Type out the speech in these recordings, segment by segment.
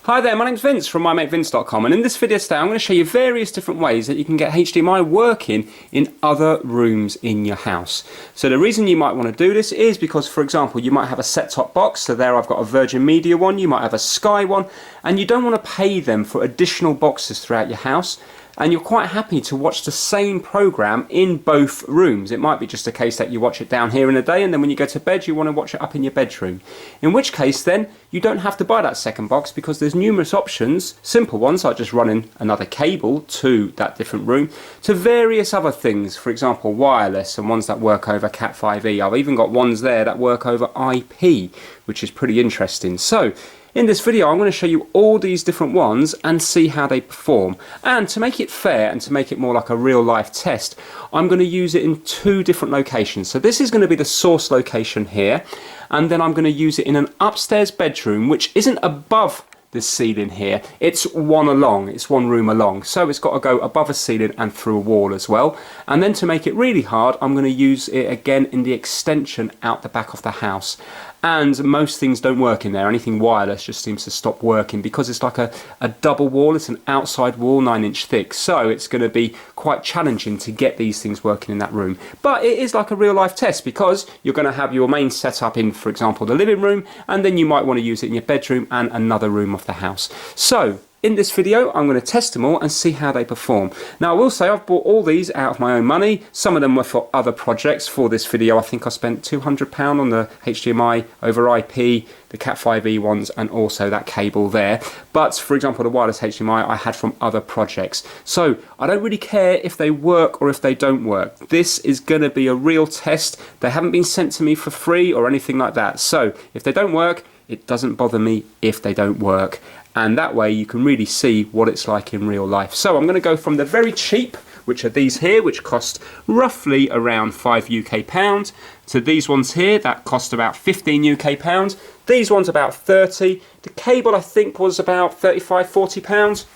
Hi there, my name's Vince from mymatevince.com, and in this video today I'm going to show you various different ways that you can get HDMI working in other rooms in your house. So the reason you might want to do this is because, for example, you might have a set-top box. So there I've got a Virgin Media one, you might have a Sky one, and you don't want to pay them for additional boxes throughout your house. And you're quite happy to watch the same program in both rooms. It might be just a case that you watch it down here in the day, and then when you go to bed you want to watch it up in your bedroom. In which case then you don't have to buy that second box, because there's numerous options, simple ones like just running another cable to that different room, to various other things, for example wireless and ones that work over Cat5e. I've even got ones there that work over IP, which is pretty interesting. So in this video I'm going to show you all these different ones and see how they perform. And to make it fair and to make it more like a real life test, I'm going to use it in two different locations. So this is going to be the source location here, and then I'm going to use it in an upstairs bedroom which isn't above this ceiling here. It's one room along, so it's got to go above a ceiling and through a wall as well. And then to make it really hard, I'm going to use it again in the extension out the back of the house. And most things don't work in there. Anything wireless just seems to stop working because it's like a double wall. It's an outside wall, 9-inch thick. So it's going to be quite challenging to get these things working in that room. But it is like a real life test, because you're going to have your main setup in, for example, the living room, and then you might want to use it in your bedroom and another room of the house. So in this video I'm going to test them all and see how they perform. Now I will say I've bought all these out of my own money. Some of them were for other projects. For this video I think I spent £200 on the HDMI over IP, the Cat5e ones, and also that cable there. But for example the wireless HDMI I had from other projects. So I don't really care if they work or if they don't work. This is going to be a real test. They haven't been sent to me for free or anything like that. So if they don't work, it doesn't bother me if they don't work. And that way you can really see what it's like in real life. So I'm going to go from the very cheap, which are these here, which cost roughly around £5 UK, to these ones here that cost about £15 UK. These ones about 30. The cable I think was about £35–40.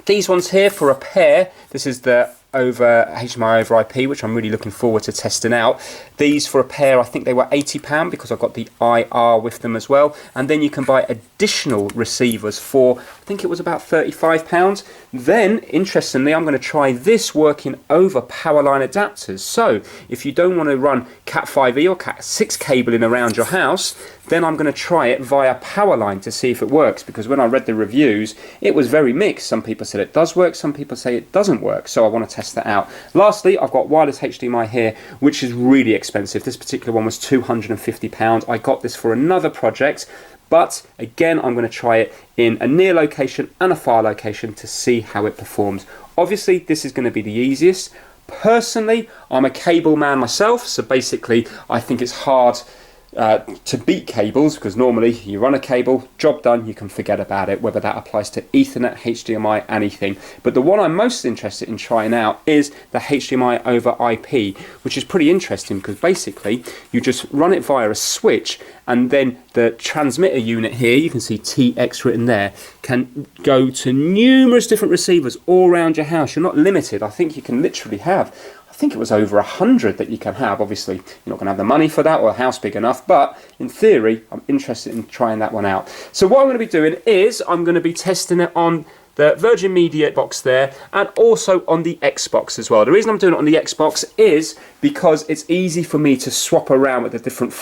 These ones here for a pair, this is the HDMI over IP, which I'm really looking forward to testing out. These for a pair, I think they were £80 because I've got the IR with them as well. And then you can buy additional receivers for, I think it was about £35. Then, interestingly, I'm going to try this working over Powerline adapters. So if you don't want to run Cat5e or Cat6 cabling around your house, then I'm going to try it via Powerline to see if it works, because when I read the reviews it was very mixed. Some people said it does work, some people say it doesn't work, so I want to test that out. Lastly, I've got wireless HDMI here, which is really expensive. This particular one was £250. I got this for another project, but again I'm going to try it in a near location and a far location to see how it performs. Obviously this is going to be the easiest. Personally, I'm a cable man myself, so basically I think it's hard to beat cables, because normally you run a cable, job done, you can forget about it, whether that applies to Ethernet, HDMI, anything. But the one I'm most interested in trying out is the HDMI over IP, which is pretty interesting because basically you just run it via a switch, and then the transmitter unit here, you can see TX written there, can go to numerous different receivers all around your house. You're not limited. I think you can literally have, I think it was over 100 that you can have. Obviously you're not going to have the money for that or a house big enough, but in theory I'm interested in trying that one out. So what I'm going to be doing is I'm going to be testing it on the Virgin Media box there, and also on the Xbox as well. The reason I'm doing it on the Xbox is because it's easy for me to swap around with the different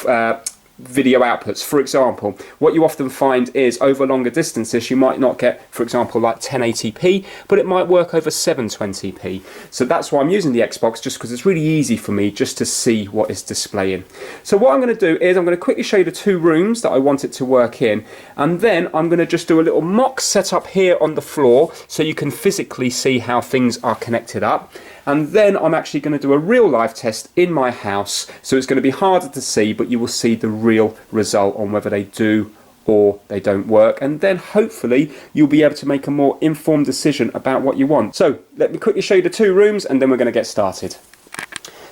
video outputs. For example, what you often find is over longer distances you might not get, for example, like 1080p, but it might work over 720p. So that's why I'm using the Xbox, just because it's really easy for me just to see what it's displaying. So what I'm going to do is I'm going to quickly show you the two rooms that I want it to work in, and then I'm going to just do a little mock setup here on the floor so you can physically see how things are connected up. And then I'm actually going to do a real life test in my house, so it's going to be harder to see, but you will see the real result on whether they do or they don't work, and then hopefully you'll be able to make a more informed decision about what you want. So let me quickly show you the two rooms and then we're going to get started.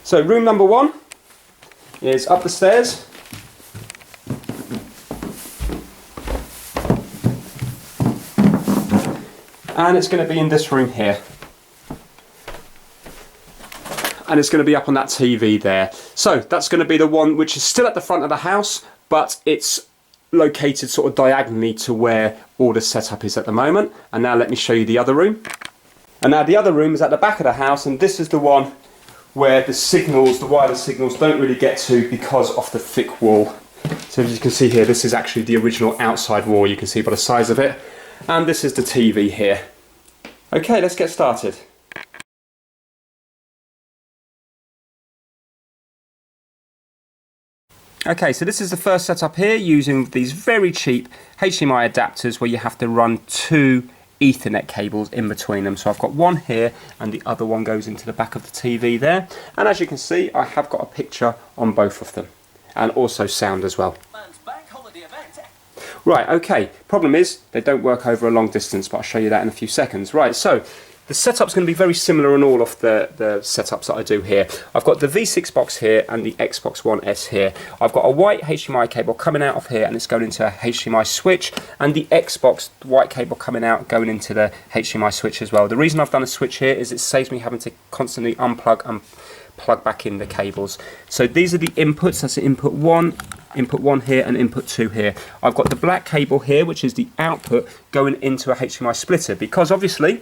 So room number one is up the stairs. And it's going to be in this room here. And it's going to be up on that TV there. So that's going to be the one which is still at the front of the house, but it's located sort of diagonally to where all the setup is at the moment. And now let me show you the other room. And now the other room is at the back of the house, and this is the one where the signals, the wireless signals, don't really get to because of the thick wall. So as you can see here, this is actually the original outside wall, you can see by the size of it. And this is the TV here. Okay, let's get started. Okay, so this is the first setup here using these very cheap HDMI adapters where you have to run two Ethernet cables in between them. So I've got one here and the other one goes into the back of the TV there. And as you can see, I have got a picture on both of them and also sound as well. Right, okay, problem is they don't work over a long distance, but I'll show you that in a few seconds. Right, so the setup's going to be very similar in all of the setups that I do here. I've got the V6 box here and the Xbox One S here. I've got a white HDMI cable coming out of here and it's going into a HDMI switch, and the Xbox white cable coming out going into the HDMI switch as well. The reason I've done a switch here is it saves me having to constantly unplug and plug back in the cables. So these are the inputs. That's input 1 here and input 2 here. I've got the black cable here, which is the output going into a HDMI splitter, because obviously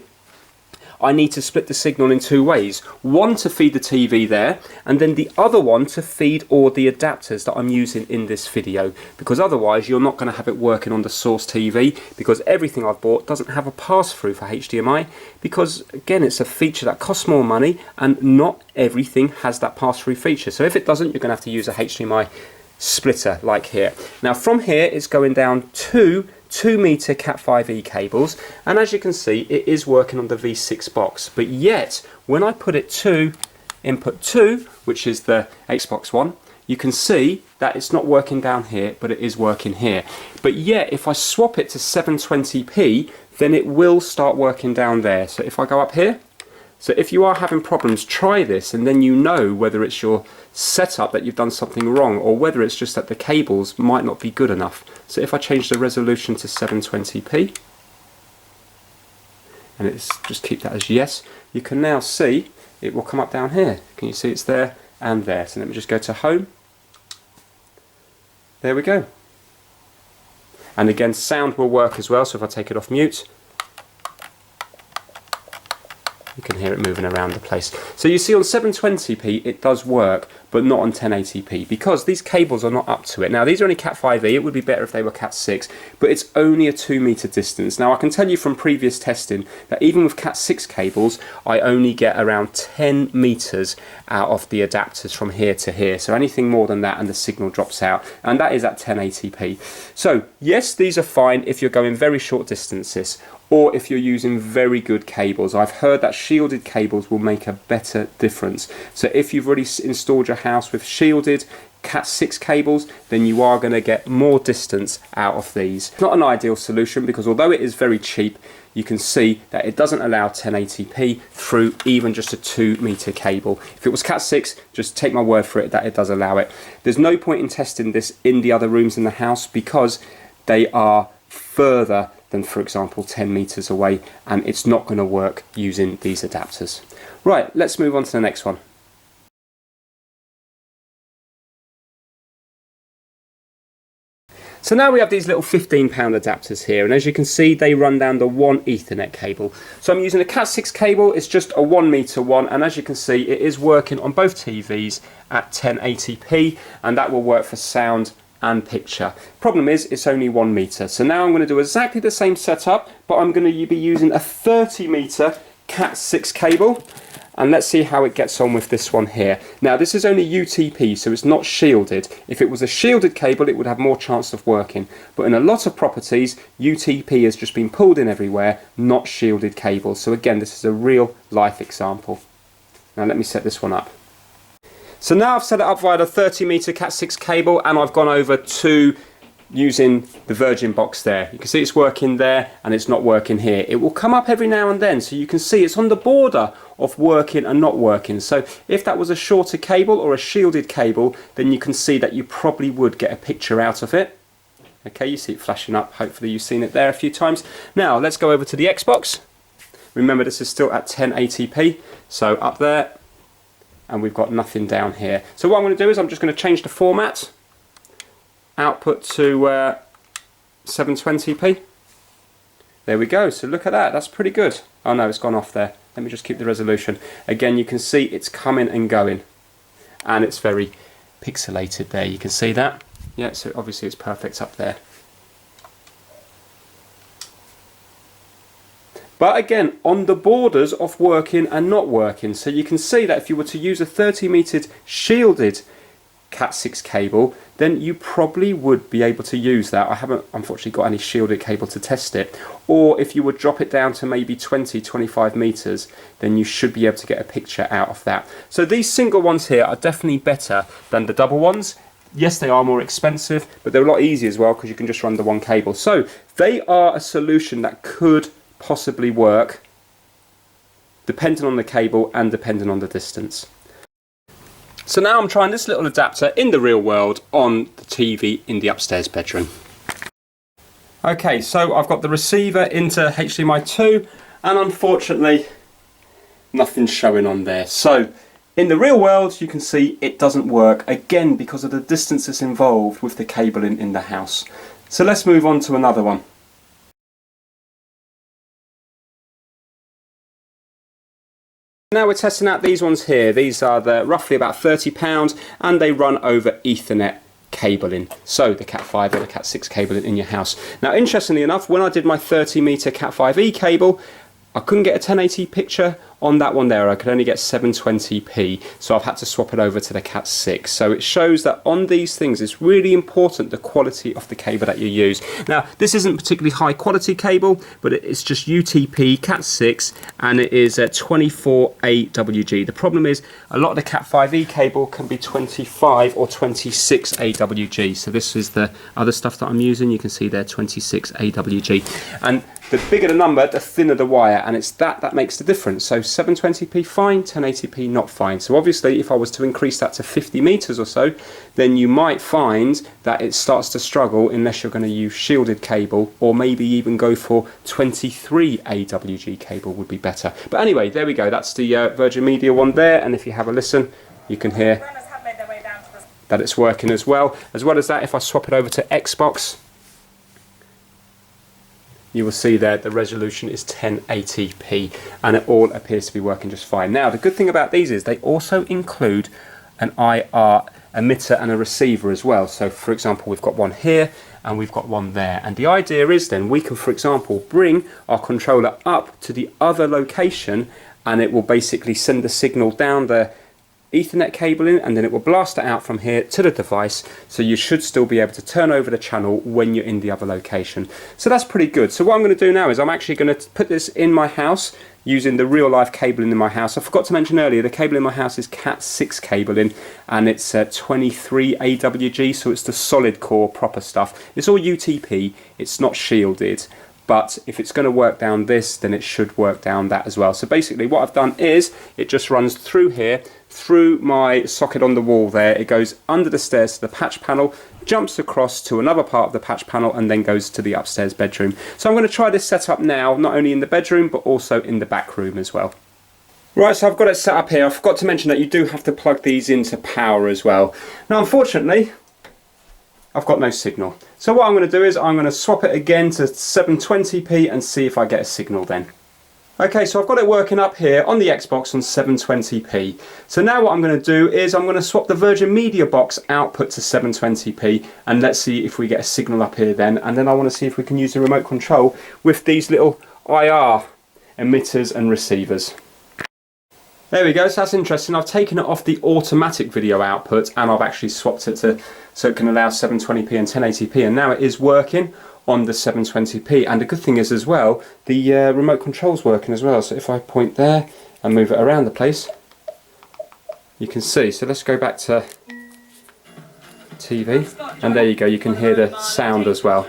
I need to split the signal in two ways. One to feed the TV there, and then the other one to feed all the adapters that I'm using in this video, because otherwise you're not going to have it working on the source TV, because everything I've bought doesn't have a pass-through for HDMI, because again it's a feature that costs more money and not everything has that pass-through feature. So if it doesn't, you're going to have to use a HDMI splitter like here. Now from here it's going down two 2-meter Cat5e cables, and as you can see it is working on the V6 box, but yet when I put it to input 2, which is the Xbox One, you can see that it's not working down here, but it is working here. But yet if I swap it to 720p, then it will start working down there. So if I go up here, so if you are having problems, try this and then you know whether it's your setup that you've done something wrong or whether it's just that the cables might not be good enough. So if I change the resolution to 720p and it's just keep that as yes, you can now see it will come up down here. Can you see it's there and there? So let me just go to home. There we go. And again, sound will work as well. So if I take it off mute, you can hear it moving around the place. So you see on 720p it does work, but not on 1080p because these cables are not up to it. Now these are only Cat5e, it would be better if they were Cat6, but it's only a 2-meter distance. Now I can tell you from previous testing that even with Cat6 cables, I only get around 10 meters out of the adapters from here to here. So anything more than that and the signal drops out, and that is at 1080p. So yes, these are fine if you're going very short distances, or if you're using very good cables. I've heard that shielded cables will make a better difference. So if you've already installed your house with shielded Cat6 cables, then you are going to get more distance out of these. It's not an ideal solution because although it is very cheap, you can see that it doesn't allow 1080p through even just a 2-meter cable. If it was Cat6, just take my word for it that it does allow it. There's no point in testing this in the other rooms in the house because they are further than, for example, 10 meters away, and it's not going to work using these adapters. Right, let's move on to the next one. So now we have these little £15 adapters here, and as you can see they run down the one Ethernet cable. So I'm using a Cat6 cable, it's just a 1-meter one, and as you can see it is working on both TVs at 1080p, and that will work for sound and picture. Problem is it's only 1 meter. So now I'm going to do exactly the same setup, but I'm going to be using a 30-meter Cat6 cable, and let's see how it gets on with this one here. Now this is only UTP, so it's not shielded. If it was a shielded cable it would have more chance of working, but in a lot of properties UTP has just been pulled in everywhere, not shielded cables. So again, this is a real life example. Now let me set this one up. So now I've set it up via the 30-meter Cat6 cable, and I've gone over to using the Virgin box there. You can see it's working there and it's not working here. It will come up every now and then, so you can see it's on the border of working and not working. So if that was a shorter cable or a shielded cable, then you can see that you probably would get a picture out of it. Okay, you see it flashing up. Hopefully you've seen it there a few times. Now let's go over to the Xbox. Remember this is still at 1080p, so up there, and we've got nothing down here. So what I'm going to do is I'm just going to change the format, output to 720p. There we go, so look at that, that's pretty good. Oh no, it's gone off there. Let me just keep the resolution. Again, you can see it's coming and going. And it's very pixelated there, you can see that. Yeah, so obviously it's perfect up there. But again, on the borders of working and not working. So you can see that if you were to use a 30-metered shielded Cat6 cable, then you probably would be able to use that. I haven't unfortunately got any shielded cable to test it. Or if you would drop it down to maybe 20-25 meters, then you should be able to get a picture out of that. So these single ones here are definitely better than the double ones. Yes, they are more expensive, but they're a lot easier as well because you can just run the one cable. So they are a solution that could possibly work depending on the cable and depending on the distance. So now I'm trying this little adapter in the real world on the TV in the upstairs bedroom. Okay, so I've got the receiver into HDMI 2 and unfortunately nothing's showing on there. So in the real world you can see it doesn't work, again because of the distances involved with the cabling in the house. So let's move on to another one. Now we're testing out these ones here. These are the roughly about £30 and they run over Ethernet cabling. So the Cat5 or the Cat6 cabling in your house. Now interestingly enough, when I did my 30-meter Cat5e cable, I couldn't get a 1080 picture on that one there. I could only get 720p, so I've had to swap it over to the Cat6. So it shows that on these things it's really important the quality of the cable that you use. Now this isn't particularly high quality cable, but it's just UTP Cat6 and it is at 24 AWG. The problem is a lot of the Cat5e cable can be 25 or 26 AWG. So this is the other stuff that I'm using. You can see there 26 AWG. And the bigger the number, the thinner the wire, and it's that makes the difference. So 720p fine, 1080p not fine. So obviously if I was to increase that to 50 meters or so, then you might find that it starts to struggle unless you're going to use shielded cable, or maybe even go for 23 AWG cable would be better. But anyway, there we go. That's the Virgin Media one there, and if you have a listen, you can hear that it's working as well. As well as that, if I swap it over to Xbox, you will see there the resolution is 1080p and it all appears to be working just fine. Now the good thing about these is they also include an IR emitter and a receiver as well. So for example, we've got one here and we've got one there, and the idea is then we can, for example, bring our controller up to the other location and it will basically send the signal down the Ethernet cable in, and then it will blast it out from here to the device, so you should still be able to turn over the channel when you're in the other location. So that's pretty good. So what I'm going to do now is I'm actually going to put this in my house using the real life cabling in my house. I forgot to mention earlier, the cable in my house is Cat6 cabling and it's 23 AWG, so it's the solid core proper stuff. It's all UTP, it's not shielded. But if it's going to work down this, then it should work down that as well. So basically what I've done is it just runs through here, through my socket on the wall there. It goes under the stairs to the patch panel, jumps across to another part of the patch panel, and then goes to the upstairs bedroom. So I'm going to try this setup now, not only in the bedroom, but also in the back room as well. Right, so I've got it set up here. I forgot to mention that you do have to plug these into power as well. Now, unfortunately, I've got no signal. So what I'm going to do is I'm going to swap it again to 720p and see if I get a signal then. Okay, so I've got it working up here on the Xbox on 720p. So now what I'm going to do is I'm going to swap the Virgin Media box output to 720p and let's see if we get a signal up here then. And then I want to see if we can use the remote control with these little IR emitters and receivers. There we go, so that's interesting. I've taken it off the automatic video output and I've actually swapped it to so it can allow 720p and 1080p, and now it is working on the 720p. And the good thing is as well, the remote control's working as well. So if I point there and move it around the place, you can see. So let's go back to TV, and there you go, you can hear the sound as well.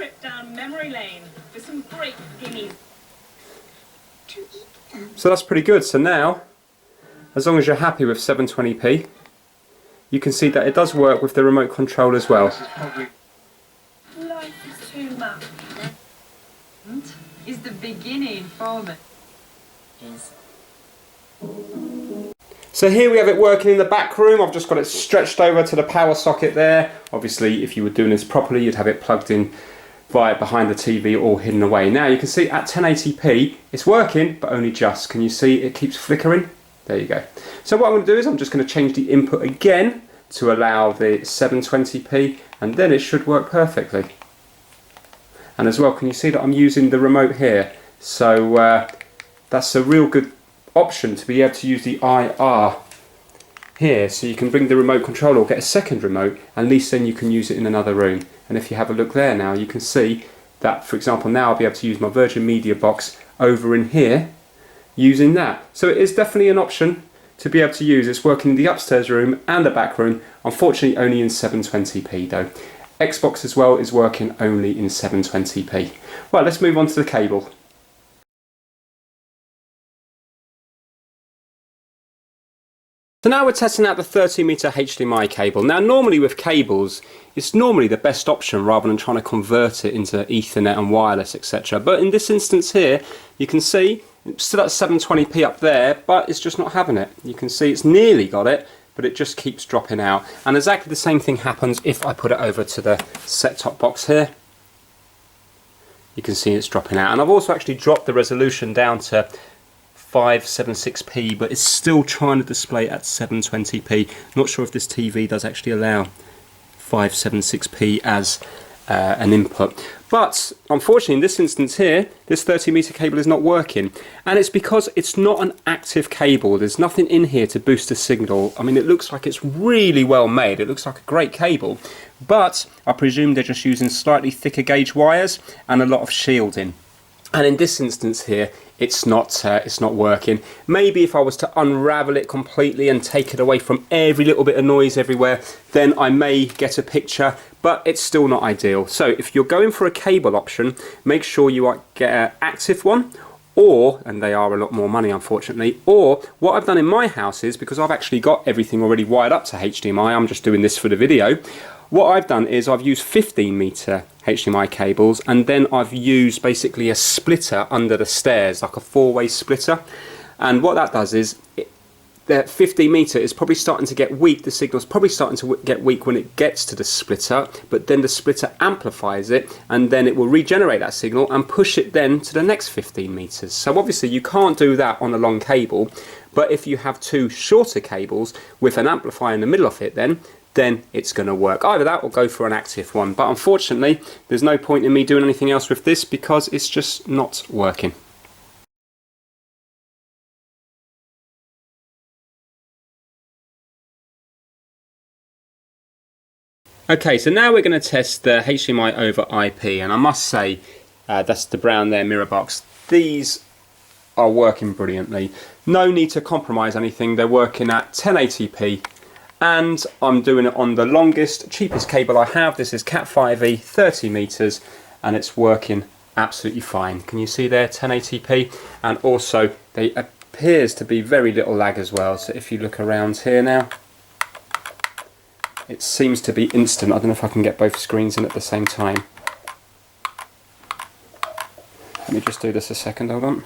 So that's pretty good. So now, as long as you're happy with 720p, you can see that it does work with the remote control as well. Life is too much. Is the beginning for me. So here we have it working in the back room. I've just got it stretched over to the power socket there. Obviously, if you were doing this properly, you'd have it plugged in behind the TV all hidden away. Now you can see at 1080p it's working, but only just. Can you see it keeps flickering? There you go. So what I'm going to do is I'm just going to change the input again to allow the 720p, and then it should work perfectly. And as well, can you see that I'm using the remote here? So that's a real good option to be able to use the IR here, so you can bring the remote control or get a second remote, at least then you can use it in another room. And if you have a look there now, you can see that, for example, now I'll be able to use my Virgin Media box over in here using that. So it is definitely an option to be able to use. It's working in the upstairs room and the back room, unfortunately only in 720p though. Xbox as well is working only in 720p. Well, let's move on to the cable. So now we're testing out the 30-meter HDMI cable. Now normally with cables, it's normally the best option rather than trying to convert it into Ethernet and wireless, etc. But in this instance here, you can see it's still at 720p up there, but it's just not having it. You can see it's nearly got it, but it just keeps dropping out. And exactly the same thing happens if I put it over to the set-top box here. You can see it's dropping out. And I've also actually dropped the resolution down to 576p, but it's still trying to display at 720p. Not sure if this TV does actually allow 576p as an input, but unfortunately in this instance here, this 30-meter cable is not working, and it's because it's not an active cable. There's nothing in here to boost the signal. I mean, it looks like it's really well made, it looks like a great cable, but I presume they're just using slightly thicker gauge wires and a lot of shielding. And in this instance here, it's not working. Maybe if I was to unravel it completely and take it away from every little bit of noise everywhere, then I may get a picture, but it's still not ideal. So if you're going for a cable option, make sure you get an active one, or, and they are a lot more money unfortunately, or what I've done in my house is, because I've actually got everything already wired up to HDMI, I'm just doing this for the video, what I've done is I've used 15-meter HDMI cables, and then I've used basically a splitter under the stairs, like a four-way splitter. And what that does is, the 15-meter is probably starting to get weak, the signal's probably starting to get weak when it gets to the splitter, but then the splitter amplifies it, and then it will regenerate that signal and push it then to the next 15 meters. So obviously you can't do that on a long cable, but if you have two shorter cables with an amplifier in the middle of it, then it's going to work. Either that or go for an active one, but unfortunately there's no point in me doing anything else with this because it's just not working. Okay, so now we're going to test the HDMI over IP, and I must say that's the brown there mirror box. These are working brilliantly. No need to compromise anything. They're working at 1080p. And I'm doing it on the longest, cheapest cable I have. This is Cat 5e, 30 meters, and it's working absolutely fine. Can you see there, 1080p? And also, there appears to be very little lag as well. So if you look around here now, it seems to be instant. I don't know if I can get both screens in at the same time. Let me just do this a second, hold on.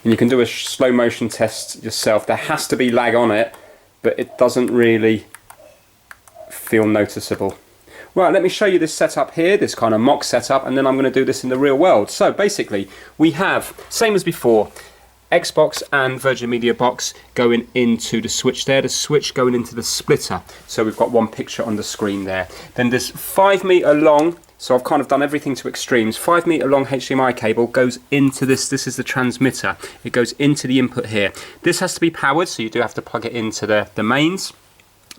And you can do a slow motion test yourself. There has to be lag on it, but it doesn't really feel noticeable. Right, let me show you this setup here, this kind of mock setup, and then I'm going to do this in the real world. So basically, we have, same as before, Xbox and Virgin Media box going into the switch there, the switch going into the splitter. So we've got one picture on the screen there. Then this 5 meter long, so I've kind of done everything to extremes, 5 meter long HDMI cable goes into this is the transmitter. It goes into the input here. This has to be powered, so you do have to plug it into the mains.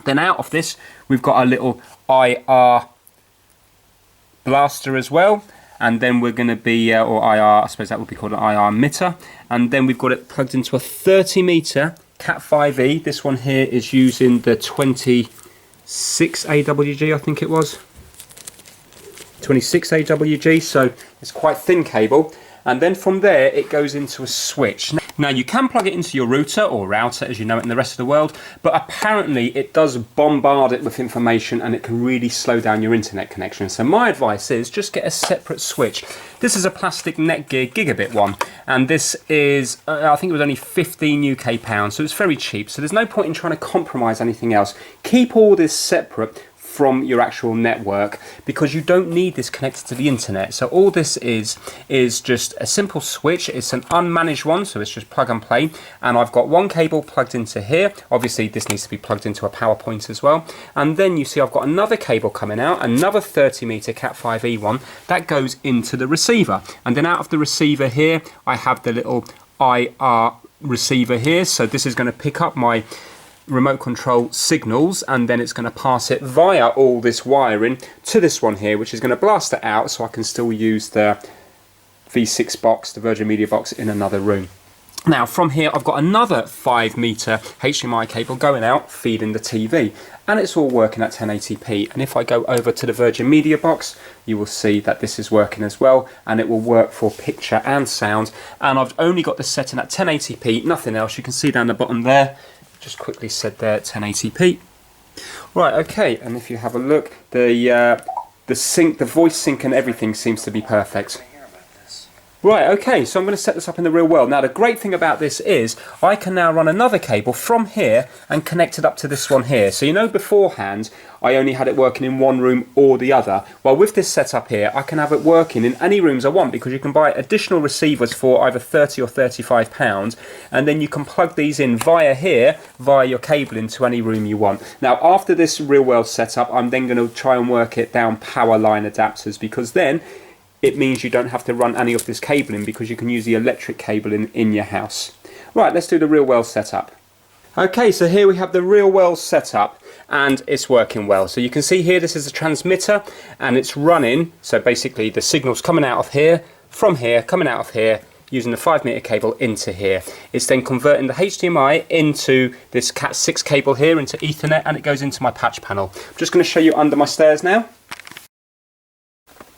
Then out of this, we've got our little IR blaster as well. And then we're going to be, or IR, I suppose that would be called an IR emitter. And then we've got it plugged into a 30 meter Cat 5e. This one here is using the 26 AWG, I think it was. 26 AWG, so it's quite thin cable. And then from there, it goes into a switch. Now you can plug it into your router or router as you know it in the rest of the world, but apparently it does bombard it with information and it can really slow down your internet connection. So my advice is just get a separate switch. This is a plastic Netgear gigabit one, and this is, I think it was only 15 UK pounds, so it's very cheap. So there's no point in trying to compromise anything else. Keep all this separate from your actual network, because you don't need this connected to the internet. So all this is just a simple switch. It's an unmanaged one, so it's just plug and play, and I've got one cable plugged into here. Obviously this needs to be plugged into a power point as well, and then you see I've got another cable coming out, another 30-meter Cat5e one that goes into the receiver, and then out of the receiver here I have the little IR receiver here. So this is going to pick up my remote control signals, and then it's going to pass it via all this wiring to this one here, which is going to blast it out so I can still use the V6 box, the Virgin Media box, in another room. Now from here I've got another 5-meter HDMI cable going out, feeding the TV, and it's all working at 1080p. And if I go over to the Virgin Media box, you will see that this is working as well, and it will work for picture and sound. And I've only got the setting at 1080p, nothing else. You can see down the bottom there, just quickly said there 1080p. Right, okay, and if you have a look, the sync, the voice sync and everything seems to be perfect. Right, okay, so I'm going to set this up in the real world. Now the great thing about this is I can now run another cable from here and connect it up to this one here. So you know beforehand I only had it working in one room or the other. Well, with this setup here I can have it working in any rooms I want, because you can buy additional receivers for either £30 or £35, and then you can plug these in via here, via your cable, into any room you want. Now after this real world setup I'm then going to try and work it down Powerline adapters, because then it means you don't have to run any of this cabling, because you can use the electric cable in your house. Right, let's do the real world setup. Okay, so here we have the real world setup, and it's working well. So you can see here this is a transmitter and it's running, so basically the signal's coming out of here, from here, coming out of here, using the 5-meter cable into here. It's then converting the HDMI into this Cat6 cable here, into Ethernet, and it goes into my patch panel. I'm just going to show you under my stairs now.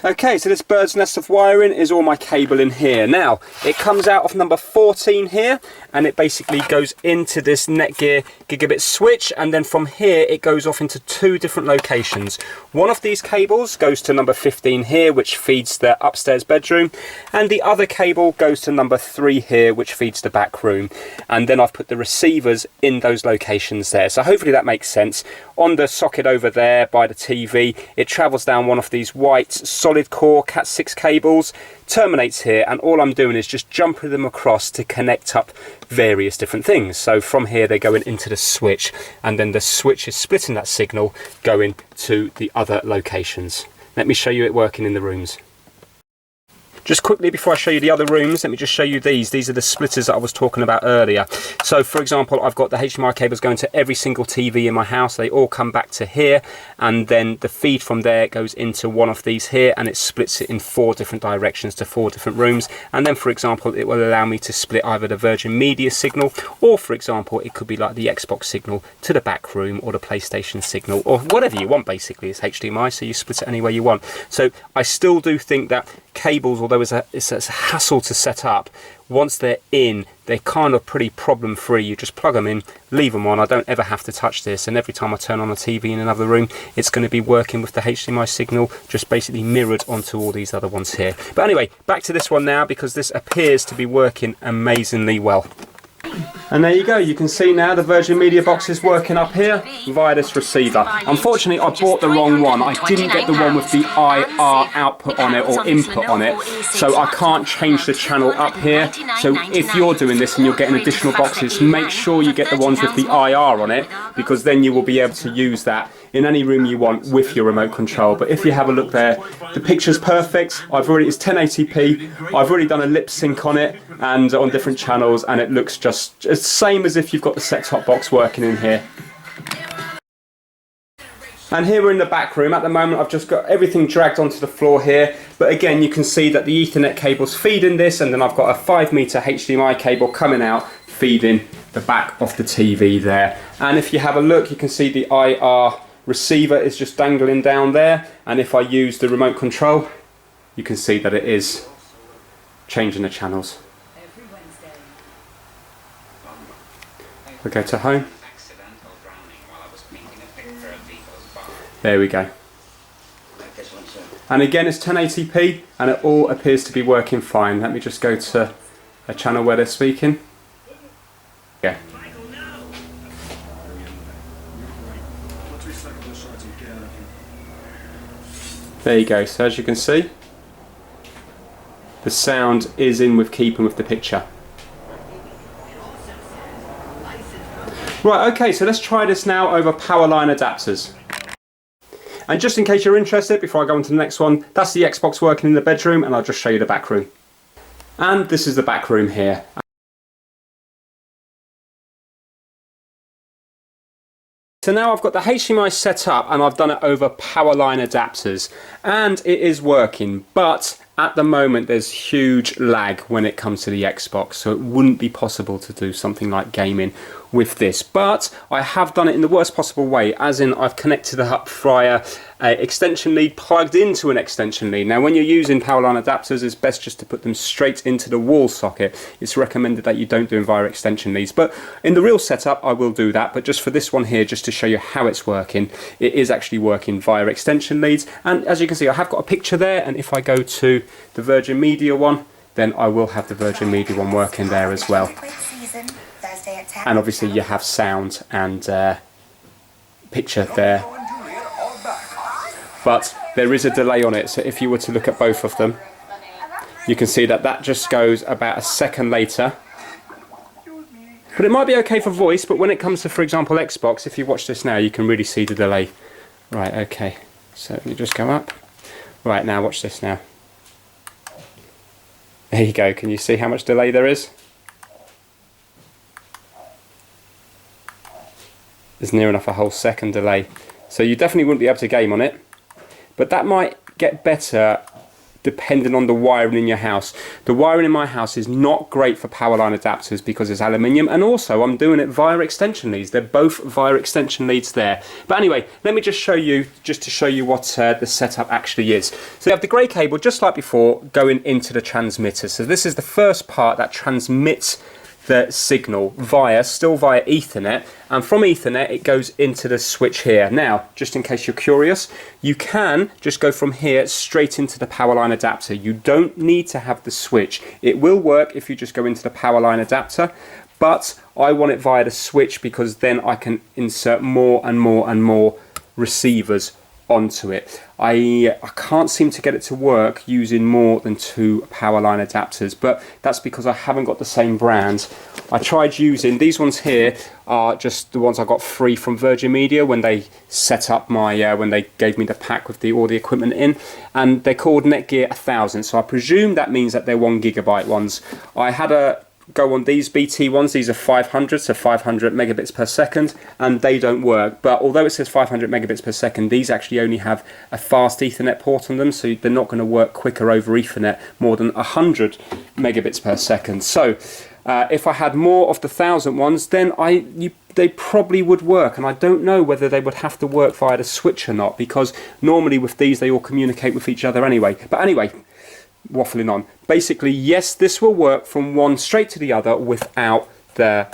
Okay, so this bird's nest of wiring is all my cable in here. Now, it comes out of number 14 here, and it basically goes into this Netgear gigabit switch, and then from here it goes off into 2 different locations. One of these cables goes to number 15 here, which feeds the upstairs bedroom, and the other cable goes to number 3 here, which feeds the back room. And then I've put the receivers in those locations there. So hopefully that makes sense. On the socket over there by the TV, it travels down one of these white solid core Cat6 cables, terminates here, and all I'm doing is just jumping them across to connect up various different things. So from here they're going into the switch, and then the switch is splitting that signal going to the other locations. Let me show you it working in the rooms. Just quickly before I show you the other rooms, let me just show you these. These are the splitters that I was talking about earlier. So for example, I've got the HDMI cables going to every single TV in my house. They all come back to here, and then the feed from there goes into one of these here, and it splits it in 4 different directions to 4 different rooms. And then for example, it will allow me to split either the Virgin Media signal, or for example, it could be like the Xbox signal to the back room, or the PlayStation signal, or whatever you want. Basically it's HDMI, so you split it any way you want. So I still do think that cables, although it's a hassle to set up, once they're in, they're kind of pretty problem free. You just plug them in, leave them on. I don't ever have to touch this, and every time I turn on a TV in another room, it's going to be working with the HDMI signal, just basically mirrored onto all these other ones here. But anyway, back to this one now, because this appears to be working amazingly well. And there you go, you can see now the Virgin Media box is working up here via this receiver. Unfortunately I bought the wrong one. I didn't get the one with the IR output on it, or input on it, so I can't change the channel up here. So if you're doing this and you're getting additional boxes, make sure you get the ones with the IR on it, because then you will be able to use that in any room you want with your remote control. But if you have a look there, the picture's perfect. It's 1080p. I've already done a lip sync on it and on different channels, and it looks just the same as if you've got the set-top box working in here. And here we're in the back room. At the moment I've just got everything dragged onto the floor here, but again you can see that the Ethernet cable's feeding this, and then I've got a 5-meter HDMI cable coming out feeding the back of the TV there. And if you have a look, you can see the IR receiver is just dangling down there, and if I use the remote control, you can see that it is changing the channels. We go to home. There we go. And again, it's 1080p, and it all appears to be working fine. Let me just go to a channel where they're speaking. Yeah. There you go. So as you can see, the sound is in with keeping with the picture. Right, okay, so let's try this now over Powerline adapters. And just in case you're interested, before I go on to the next one, that's the Xbox working in the bedroom, and I'll just show you the back room. And this is the back room here. So now I've got the HDMI set up and I've done it over Powerline adapters, and it is working, but at the moment there's huge lag when it comes to the Xbox, so it wouldn't be possible to do something like gaming with this. But I have done it in the worst possible way, as in I've connected it up via an extension lead plugged into an extension lead. Now when you're using Powerline adapters, it's best just to put them straight into the wall socket. It's recommended that you don't do them via extension leads, but in the real setup I will do that. But just for this one here, just to show you how it's working, it is actually working via extension leads. And as you can see, I have got a picture there, and if I go to the Virgin Media one, then I will have the Virgin Media one working there as well. And obviously you have sound and picture there, but there is a delay on it, so if you were to look at both of them, you can see that that just goes about a second later. But it might be okay for voice, but when it comes to, for example, Xbox, if you watch this now, you can really see the delay. Right, okay, so let me just go up. Right, now watch this now. There you go, can you see how much delay there is? There's near enough a whole second delay. So you definitely wouldn't be able to game on it, but that might get better depending on the wiring in your house. The wiring in my house is not great for Powerline adapters because it's aluminium, and also I'm doing it via extension leads. They're both via extension leads there. But anyway, let me just show you, just to show you what the setup actually is. So you have the grey cable, just like before, going into the transmitter. So this is the first part that transmits the signal still via Ethernet, and from Ethernet it goes into the switch here. Now, just in case you're curious, you can just go from here straight into the Powerline adapter. You don't need to have the switch. It will work if you just go into the Powerline adapter, but I want it via the switch because then I can insert more and more and more receivers onto it. I can't seem to get it to work using more than 2 Powerline adapters, but that's because I haven't got the same brand. I tried using these ones here, are just the ones I got free from Virgin Media when they set up my when they gave me the pack with all the equipment in, and they're called Netgear 1000, so I presume that means that they're 1 GB ones. I had a go on these BT ones. These are 500, so 500 megabits per second, and they don't work. But although it says 500 megabits per second, these actually only have a fast Ethernet port on them, so they're not going to work quicker over Ethernet more than 100 megabits per second. So if I had more of the 1000 ones, then they probably would work, and I don't know whether they would have to work via the switch or not, because normally with these they all communicate with each other anyway. But anyway, waffling on. Basically, yes, this will work from one straight to the other without the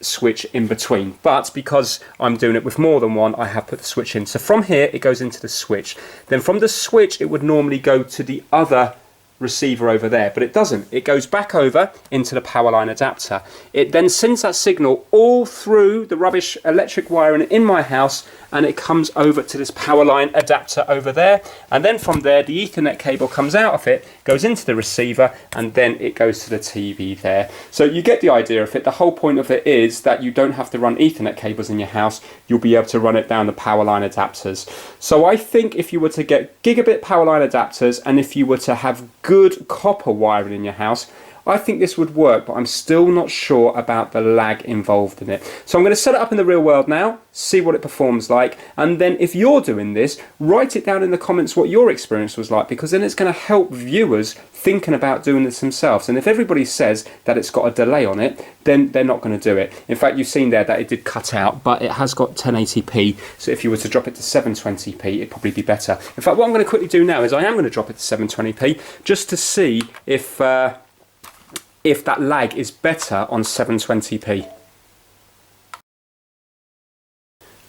switch in between, but because I'm doing it with more than one, I have put the switch in. So from here it goes into the switch, then from the switch it would normally go to the other receiver over there, but it doesn't. It goes back over into the Powerline adapter. It then sends that signal all through the rubbish electric wiring in my house, and it comes over to this Powerline adapter over there, and then from there the Ethernet cable comes out of it, goes into the receiver, and then it goes to the TV there. So you get the idea of it. The whole point of it is that you don't have to run Ethernet cables in your house. You'll be able to run it down the Powerline adapters. So I think if you were to get gigabit Powerline adapters, and if you were to have good copper wiring in your house, I think this would work, but I'm still not sure about the lag involved in it. So I'm going to set it up in the real world now, see what it performs like, and then if you're doing this, write it down in the comments what your experience was like, because then it's going to help viewers thinking about doing this themselves. And if everybody says that it's got a delay on it, then they're not going to do it. In fact, you've seen there that it did cut out, but it has got 1080p, so if you were to drop it to 720p, it'd probably be better. In fact, what I'm going to quickly do now is I am going to drop it to 720p just to see if that lag is better on 720p.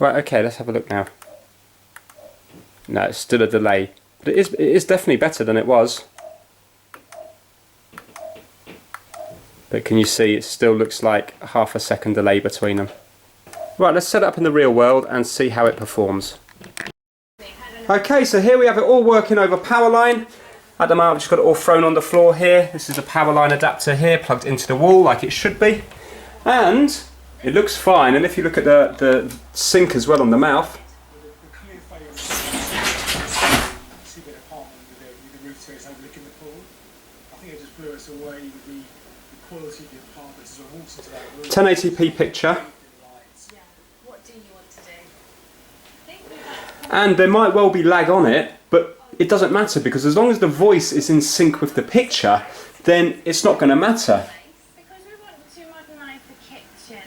Right, okay, let's have a look now. No, it's still a delay, but it is definitely better than it was. But can you see it still looks like half a second delay between them? Right, let's set it up in the real world and see how it performs. Okay, so here we have it all working over Powerline. At the moment I've just got it all thrown on the floor here. This is a Powerline adapter here, plugged into the wall like it should be. And it looks fine, and if you look at the sink as well on the mouth. See the apartment with the roof terrace overlooking the pool. I think it just blew us away with the quality of the apartment as I walked into that room. 1080p picture. Yeah. What do you want to do? And there might well be lag on it, but it doesn't matter because as long as the voice is in sync with the picture, then it's not going to matter. Because we want to modernise the kitchen.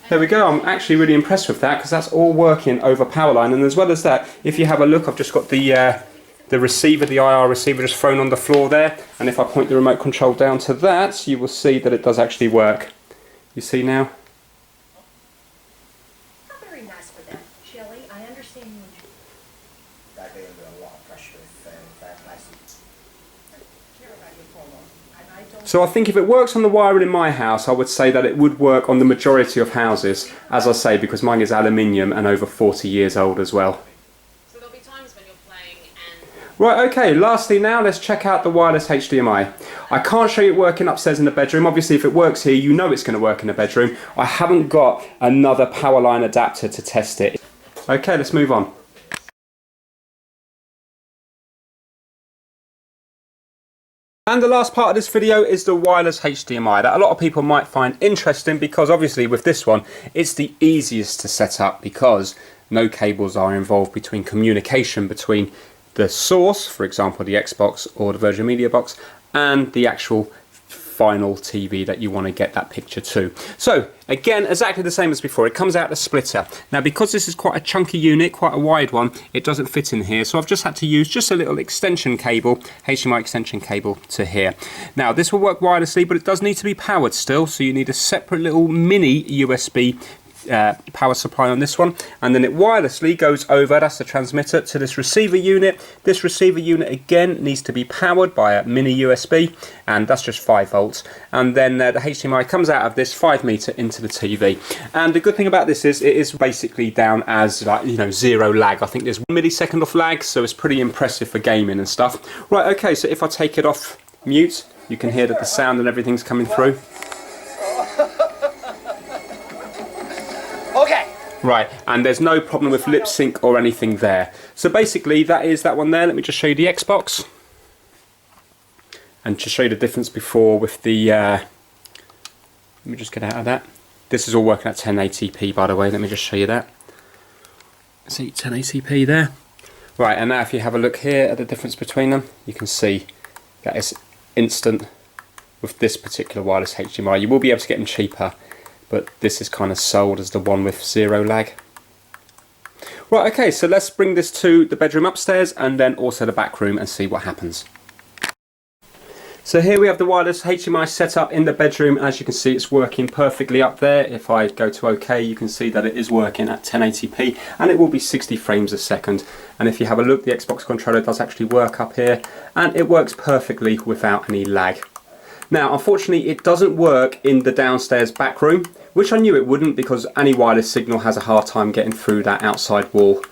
There we go, I'm actually really impressed with that because that's all working over Powerline, and as well as that, if you have a look, I've just got the receiver, the IR receiver just thrown on the floor there, and if I point the remote control down to that, you will see that it does actually work. You see now? Not very nice for that, Shelley. I understand you. That they under a lot of pressure if that license. Care about your polo. And I don't. So I think if it works on the wiring in my house, I would say that it would work on the majority of houses, as I say, because mine is aluminium and over 40 years old as well. So there'll be times when you're playing and... Right, okay, lastly now let's check out the wireless HDMI. I can't show you it working upstairs in the bedroom. Obviously if it works here, you know it's going to work in the bedroom. I haven't got another Powerline adapter to test it. Okay, let's move on. And the last part of this video is the wireless HDMI that a lot of people might find interesting because obviously with this one it's the easiest to set up because no cables are involved between communication between the source, for example the Xbox or the Virgin Media box, and the actual final TV that you want to get that picture to. So again, exactly the same as before, it comes out the splitter. Now because this is quite a chunky unit, quite a wide one, it doesn't fit in here, so I've just had to use just a little extension cable, HDMI extension cable to here. Now this will work wirelessly, but it does need to be powered still, so you need a separate little mini USB power supply on this one, and then it wirelessly goes over, that's the transmitter, to this receiver unit. This receiver unit again needs to be powered by a mini USB, and that's just 5 volts, and then the HDMI comes out of this 5 meter into the TV. And the good thing about this is it is basically down as, like, you know, 0 lag. I think there's 1 millisecond of lag, so it's pretty impressive for gaming and stuff. Right, okay, so if I take it off mute, you can hear that the sound and everything's coming through. Okay. Right, and there's no problem with lip sync or anything there. So basically that is that one there. Let me just show you the Xbox. And to show you the difference before with the... let me just get out of that. This is all working at 1080p by the way, let me just show you that. See, 1080p there. Right, and now if you have a look here at the difference between them, you can see that is instant with this particular wireless HDMI. You will be able to get them cheaper, but this is kind of sold as the one with 0 lag. Right, okay, so let's bring this to the bedroom upstairs and then also the back room and see what happens. So here we have the wireless HDMI set up in the bedroom. As you can see, it's working perfectly up there. If I go to OK, you can see that it is working at 1080p and it will be 60 frames a second. And if you have a look, the Xbox controller does actually work up here and it works perfectly without any lag. Now, unfortunately, it doesn't work in the downstairs back room, which I knew it wouldn't because any wireless signal has a hard time getting through that outside wall.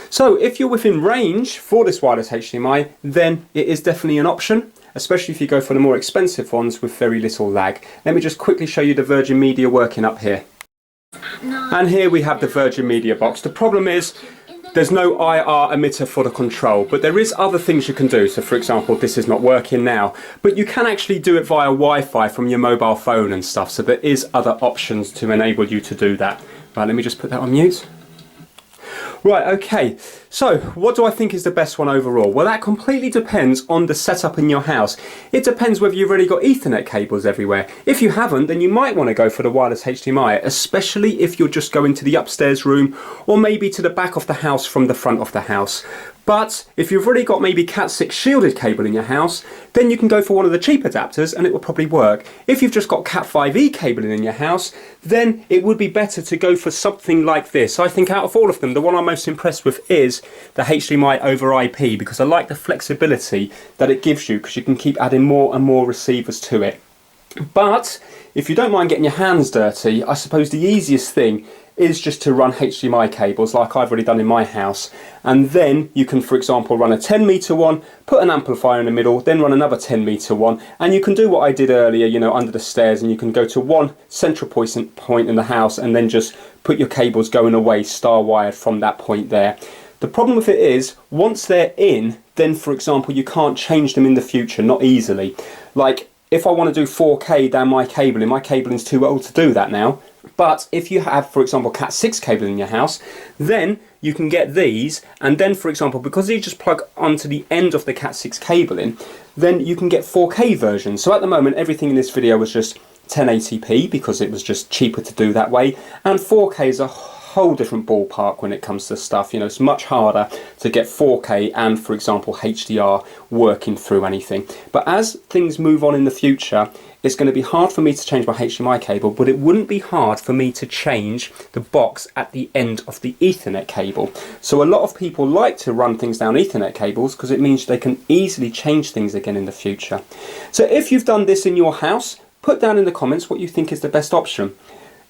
So if you're within range for this wireless HDMI, then it is definitely an option, especially if you go for the more expensive ones with very little lag. Let me just quickly show you the Virgin Media working up here. And here we have the Virgin Media box. The problem is there's no IR emitter for the control, but there is other things you can do. So for example, this is not working now, but you can actually do it via Wi-Fi from your mobile phone and stuff. So there is other options to enable you to do that. Right, let me just put that on mute. Right, okay, so what do I think is the best one overall? Well, that completely depends on the setup in your house. It depends whether you've already got Ethernet cables everywhere. If you haven't, then you might want to go for the wireless HDMI, especially if you're just going to the upstairs room or maybe to the back of the house from the front of the house. But if you've already got maybe Cat6 shielded cable in your house, then you can go for one of the cheap adapters and it will probably work. If you've just got Cat5e cabling in your house, then it would be better to go for something like this. I think out of all of them, the one I'm most impressed with is the HDMI over IP, because I like the flexibility that it gives you, because you can keep adding more and more receivers to it. But if you don't mind getting your hands dirty, I suppose the easiest thing is just to run HDMI cables like I've already done in my house, and then you can, for example, run a 10-meter one, put an amplifier in the middle, then run another 10-meter one, and you can do what I did earlier, you know, under the stairs, and you can go to one central point in the house and then just put your cables going away star wired from that point there. The problem with it is, once they're in, then for example you can't change them in the future, not easily. Like if I want to do 4K down my cabling's too old to do that now. But if you have, for example, Cat 6 cable in your house, then you can get these, and then for example, because these just plug onto the end of the Cat 6 cabling, then you can get 4K versions. So at the moment everything in this video was just 1080p because it was just cheaper to do that way, and 4K is a whole different ballpark when it comes to stuff. You know, it's much harder to get 4K and, for example, HDR working through anything. But as things move on in the future, it's going to be hard for me to change my HDMI cable, but it wouldn't be hard for me to change the box at the end of the Ethernet cable. So a lot of people like to run things down Ethernet cables because it means they can easily change things again in the future. So if you've done this in your house, put down in the comments what you think is the best option.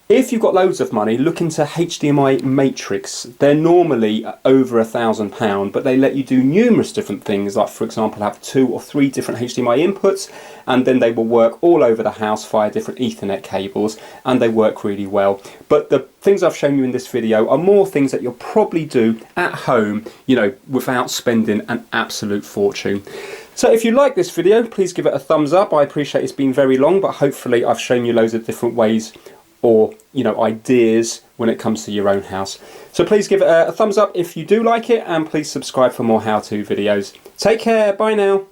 If you've got loads of money, look into HDMI Matrix. They're normally over £1,000, but they let you do numerous different things, like for example have 2 or 3 different HDMI inputs, and then they will work all over the house via different Ethernet cables, and they work really well. But the things I've shown you in this video are more things that you'll probably do at home, you know, without spending an absolute fortune. So if you like this video, please give it a thumbs up. I appreciate it's been very long, but hopefully I've shown you loads of different ways or, you know, ideas when it comes to your own house. So please give it a thumbs up if you do like it, and please subscribe for more how-to videos. Take care, bye now.